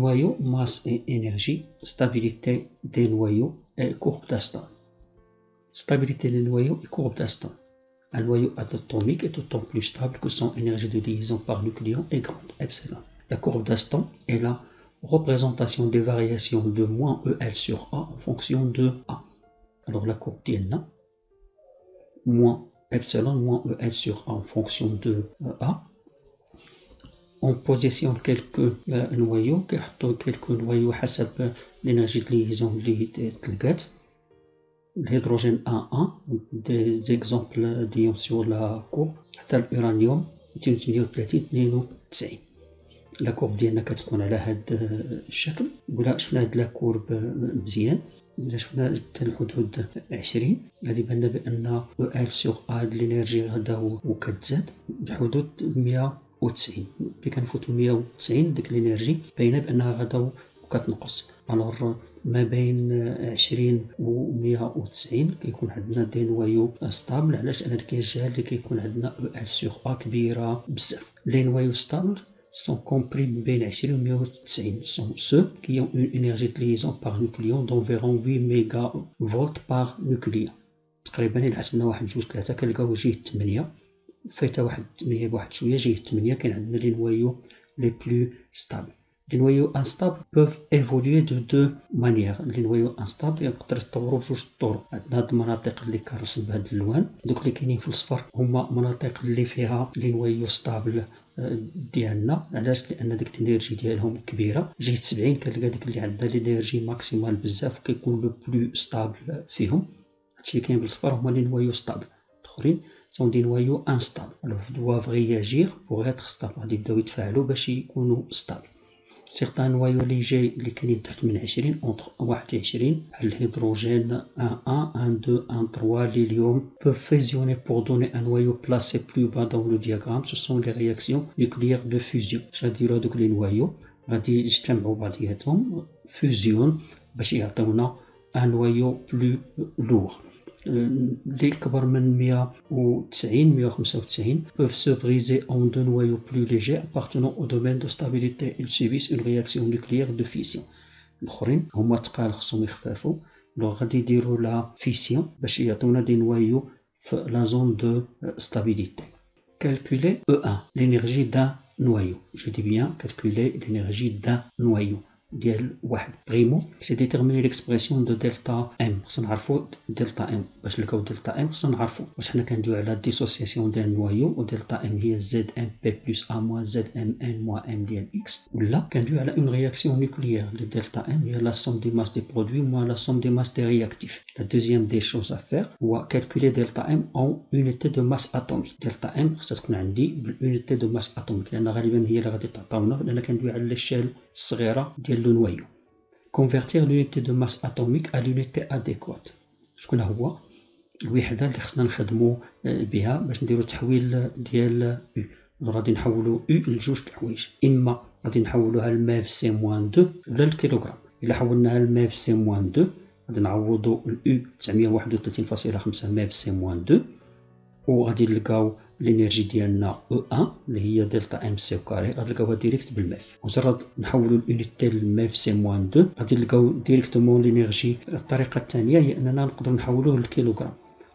Noyau, masse et énergie, stabilité des noyaux et courbe d'Aston. Stabilité des noyaux et courbe d'Aston. Un noyau atomique est d'autant plus stable que son énergie de liaison par nucléon est grande, epsilon. La courbe d'Aston est la représentation des variations de moins EL sur A en fonction de A. Alors la courbe d'Iena, moins epsilon moins EL sur A en fonction de A. On positionne quelques noyaux, حسب l'énergie de liaison اللي تلقات. L'hydrogène A1, des exemples d'ions sur la courbe, حتى l'uranium 238 92. La courbe ديالنا كتكون على هذا الشكل. ولا شفنا هاد لا كورب مزيان، إلا شفنا حتى الحدود 20 غادي يبان لنا بأن EL sur A د الانرجي غدا وكتزاد بحدود 190. ملي كنفوت 190 ديك الانرجي باينه بانها غدا وكتنقص. الوغ ما بين 20 و 190 كيكون عندنا دي نوايو ستابل. علاش؟ انا ديك الجهه اللي كيكون عندنا EL sur A كبيره بزاف. لي نوايو ستابل sont compris بين 20 و 190 sont ceux qui ont une énergie de liaison par nucléon d'environ 8 mégavolts par nucléon. تقريبا إلا حسبنا 1 2 3 كنلقاو جهه 8 فايته واحد 8 بواحد شويه جهه 8. كاين عندنا لي نوايو لي بلو ستابل. Les noyaux instables peuvent évoluer de deux manières. Les noyaux instables يقدر يتطوروا بجوج الطرق. عندنا هاد المناطق اللي كنرسم بهاد الالوان، دوك اللي كاينين في الصفر هما مناطق اللي فيها لي نوايو ستابل ديالنا. علاش؟ لان ديك الانرجي ديالهم كبيره. جهه 70 كنلقى ديك اللي عندها الانرجي ماكسيمال بزاف كيكون لو بلو ستابل فيهم. هادشي اللي كاين بالصفر هما لي نوايو ستابل. الاخرين sont des noyaux instables. Alors ils doivent réagir pour être stables. غادي يبداو يتفاعلوا باش يكونوا stables. Certains noyaux légers اللي كاينين تحت من 20 entre 21 بحال الهيدروجين 1 1 2 1 3 l'hélium peuvent fusionner pour donner un noyau placé plus bas dans le diagramme. Ce sont les réactions nucléaires de fusion. اش غاديروا هذوك لي نوايو؟ غادي يجتمعوا بعضياتهم fusion باش يعطيونا un noyau plus lourd. Les كبر من 190 195 peuvent se briser en deux noyaux plus légers appartenant au domaine de stabilité. Ils subissent une réaction nucléaire de fission. الاخرين هما تقال خصهم يخففوا. لو غادي يديروا لا فيسيون باش يعطيونا دي نوايو في لا زون دو stabilité. Calculer E1 l'énergie d'un noyau. Je dis bien calculer l'énergie d'un noyau ديال واحد. بريمو سي ديتيرميني ليكسبرسيون دو دلتا ام. خصنا نعرفوا دلتا ام. باش نلقاو دلتا ام خصنا نعرفوا واش حنا كندويو على ديسوسياسيون ديال نوايو ودلتا ام هي زد ام بي بلس ا موان زد ام ان موان ام ديال اكس، ولا كندويو على اون رياكسيون نوكليير. لي دلتا ام هي لا سوم دي ماس دي برودوي موان لا سوم دي ماس دي رياكتيف. لا دوزيام دي شوز ا فير هو كالكولي دلتا ام اون اونيتي دو ماس اتوميك. دلتا ام خصها تكون عندي بالاونيتي دو ماس اتوميك لان غالبا هي اللي غادي تعطيونا لان كندويو على ليشيل الصغيره ديال لو نوايو. Convertir l'unité de masse atomique à l'unité adéquate. شكون هو الوحده اللي خصنا نخدموا بها باش نديروا التحويل ديال U؟ غادي نحولوا U لجوج الحوايج. اما غادي نحولوها لماف سي موان 2 ولا الكيلوغرام. الا حولناها لماف سي موان 2 غادي نعوضوا الU 931.5 ماف سي موان 2 وغادي نلقاو الانرجي ديالنا E1 اللي هي دلتا ام سي كاري غادي نلقاوها ديريكت بالماف. مجرد نحولوا اليونيتي للماف سي موان 2 غادي نلقاو ديريكتومون الانرجي. الطريقه الثانيه هي اننا نقدروا نحولوه للكيلوغرام.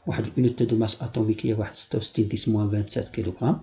واحد اليونيتي دو ماس اتوميك هي واحد 66.27 كيلوغرام.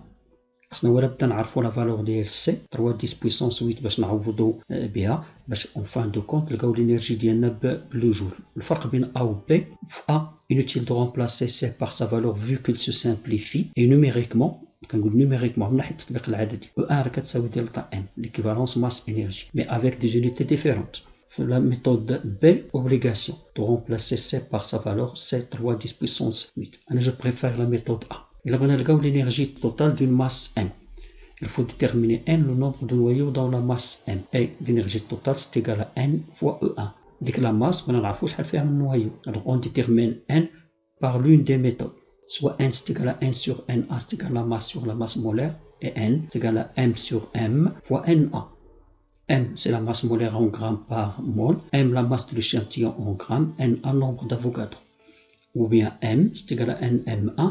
خصنا ولا بدا نعرفوا لا فالور ديال سي 3 10 بويسونس 8 باش نعوضوا بها باش اون فان دو كونت نلقاو الانرجي ديالنا بلو جول. الفرق بين ا و بي في ا inutile de remplacer c par sa valeur vu qu'il se simplifie et numériquement كنقول numériquement من ناحيه التطبيق العددي E1 راه كتساوي دلتا ام l'équivalence masse énergie mais avec des unités différentes. La méthode B, obligation de remplacer C par sa valeur C 3 10 puissance 8. Je préfère la méthode A. Il a besoin de l'énergie totale d'une masse M. Il faut déterminer N, le nombre de noyaux dans la masse M. Et l'énergie totale c'est égal à N fois E1. Dès que la masse, on a fait faire un noyau. Alors on détermine N par l'une des méthodes. Soit N c'est égal à N sur Na c'est égal à la masse sur la masse molaire. Et N c'est égal à M sur M fois Na. M c'est la masse molaire en grammes par mol. M la masse de l'échantillon en grammes. Na nombre d'Avogadro. Ou bien M c'est égal à NM1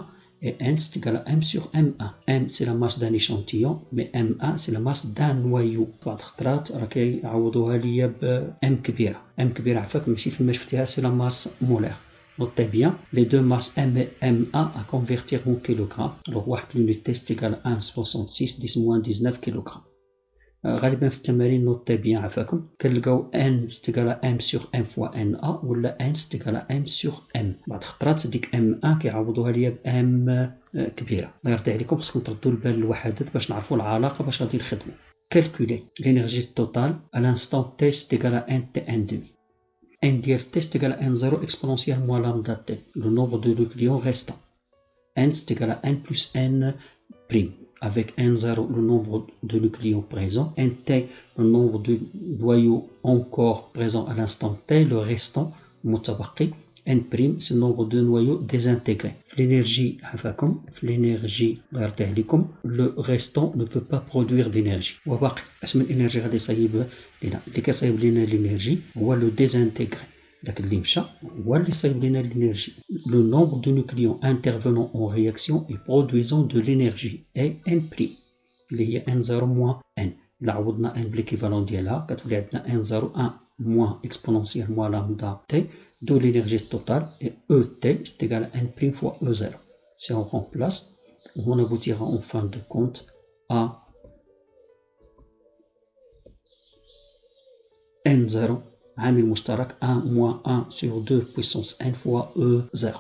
et n c'est égal à m sur m1. m c'est la masse d'un échantillon, mais m1 c'est la masse d'un noyau. بعض الخطرات راه كيعوضوها ليا ب m كبيرة. m كبيرة عفاك ماشي فما شفتيها c'est la masse molaire. Notez bien, les deux masses M et M1 à convertir en kilogrammes. Alors, l'unité c'est égal à 1,66 10-19 kg. غالبا في التمارين نوتي بيان عفاكم كنلقاو n c'est égal à m sur m fois na ولا n c'est égal à m sur m. بعض الخطرات ديك m1 كيعوضوها ليا ب m كبيرة. الله يرضي عليكم خصكم تردوا البال للوحدات باش نعرفوا العلاقة باش غادي نخدموا. Calculer l'énergie totale à l'instant t c'est égal à nt1 demi. n ديال t c'est égal à n0 exponentielle moins lambda t, le nombre de nucléons restant. n c'est égal à n plus n prime. Avec n0 le nombre de nucléons présents, nt le nombre de noyaux encore présents à l'instant t, le restant متبقي, n prime c'est le nombre de noyaux désintégrés. L'énergie le restant ne peut pas produire d'énergie. وباقي اسم الانرجي غادي يصايب لنا اللي كيصايب لنا الانرجي هو لو ديزانتيغري. داك اللي مشى هو اللي صايب لنا l'énergie. Le nombre de nucléons intervenant en réaction et produisant de l'énergie est n', اللي هي n0 moins n. إلا عوضنا n بالإكيفالون ديالها كتولي عندنا n0 1 moins exponentielle moins lambda t, d'où l'énergie totale et ET c'est égal à n' fois E0. Si on remplace, on aboutira en fin de compte à n0 عامل مشترك 1 moins 1 sur 2 puissance n fois E0.